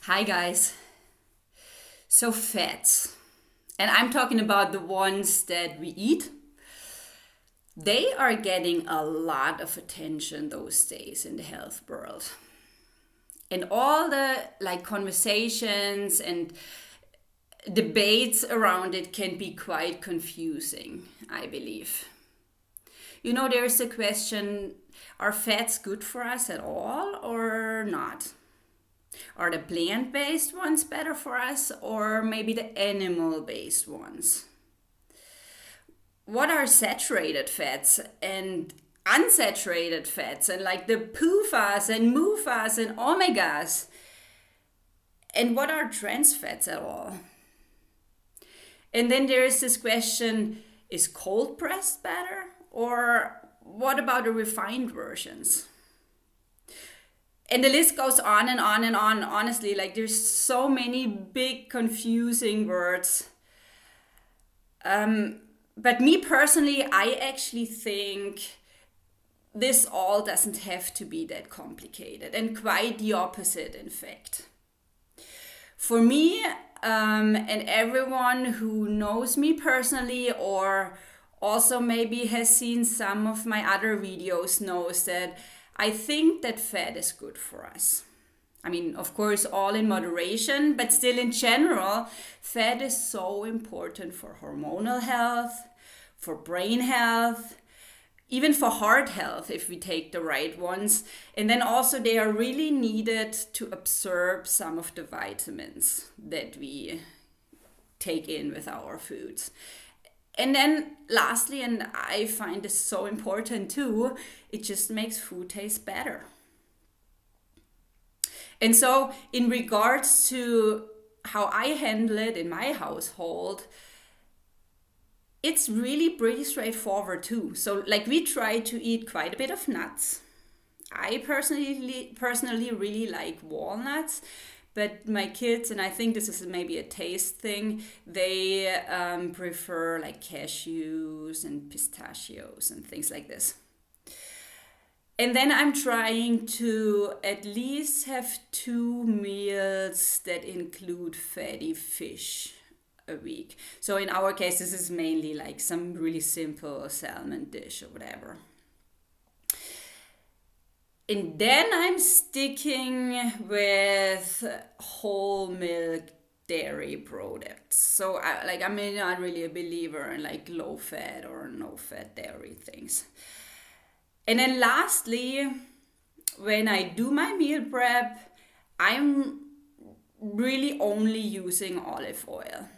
Hi guys. So fats, and I'm talking about the ones that we eat, they are getting a lot of attention those days in the health world. And all the conversations and debates around it can be quite confusing, I believe. There's the question, are fats good for us at all or not? Are the plant-based ones better for us or maybe the animal-based ones? What are saturated fats and unsaturated fats and the PUFAs and MUFAs and omegas? And what are trans fats at all? And then there is this question, is cold pressed better? Or what about the refined versions? And the list goes on and on and on. Honestly, there's so many big confusing words. But me personally, I actually think this all doesn't have to be that complicated, and quite the opposite, in fact. For me, and everyone who knows me personally or also maybe has seen some of my other videos knows that I think that fat is good for us. I mean, of course, all in moderation, but still in general, fat is so important for hormonal health, for brain health, even for heart health if we take the right ones. And then also they are really needed to absorb some of the vitamins that we take in with our foods. And then lastly, and I find this so important too, it just makes food taste better. And so in regards to how I handle it in my household, it's really pretty straightforward too. So we try to eat quite a bit of nuts. I personally really like walnuts. But my kids, and I think this is maybe a taste thing, they prefer cashews and pistachios and things like this. And then I'm trying to at least have 2 meals that include fatty fish a week. So in our case, this is mainly some really simple salmon dish or whatever. And then I'm sticking with whole milk dairy products. So I'm not really a believer in low fat or no fat dairy things. And then lastly, when I do my meal prep, I'm really only using olive oil.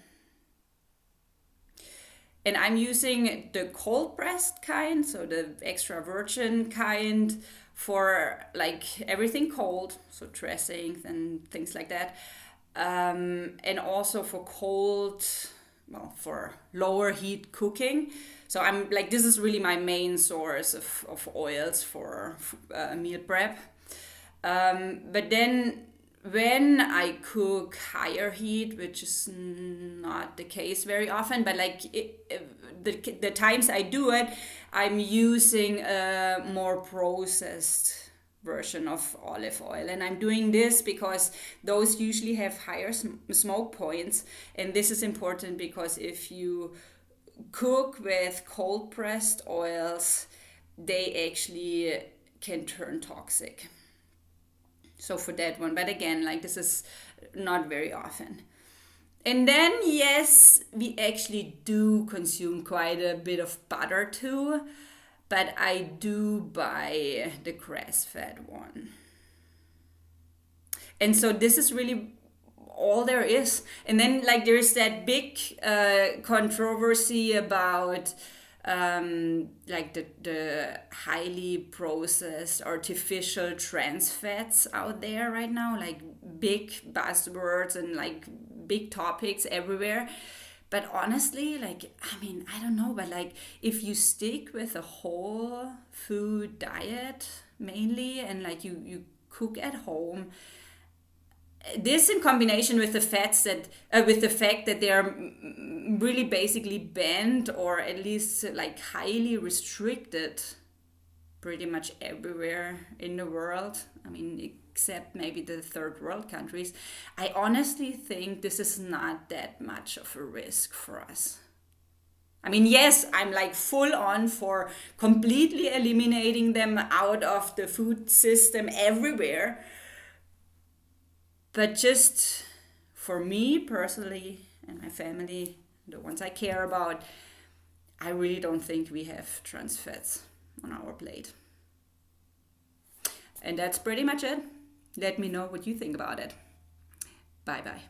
And I'm using the cold pressed kind, so the extra virgin kind, for everything cold, so dressings and things like that, and also for cold, for lower heat cooking. So I'm this is really my main source of oils for meal prep. But then when I cook higher heat, which is not the case very often, but the times I do it, I'm using a more processed version of olive oil. And I'm doing this because those usually have higher smoke points. And this is important because if you cook with cold pressed oils, they actually can turn toxic. So for that one, but again, this is not very often. And then, yes, we actually do consume quite a bit of butter too, but I do buy the grass-fed one. And so this is really all there is. And then there's that big controversy about the highly processed artificial trans fats out there right now, big buzzwords and big topics everywhere. But honestly, I don't know, but if you stick with a whole food diet mainly, and you cook at home, this in combination with the fact that they are really basically banned or at least highly restricted pretty much everywhere in the world. I mean, except maybe the third world countries. I honestly think this is not that much of a risk for us. I mean, yes, I'm like full on for completely eliminating them out of the food system everywhere. But just for me personally and my family, the ones I care about, I really don't think we have trans fats on our plate. And that's pretty much it. Let me know what you think about it. Bye bye.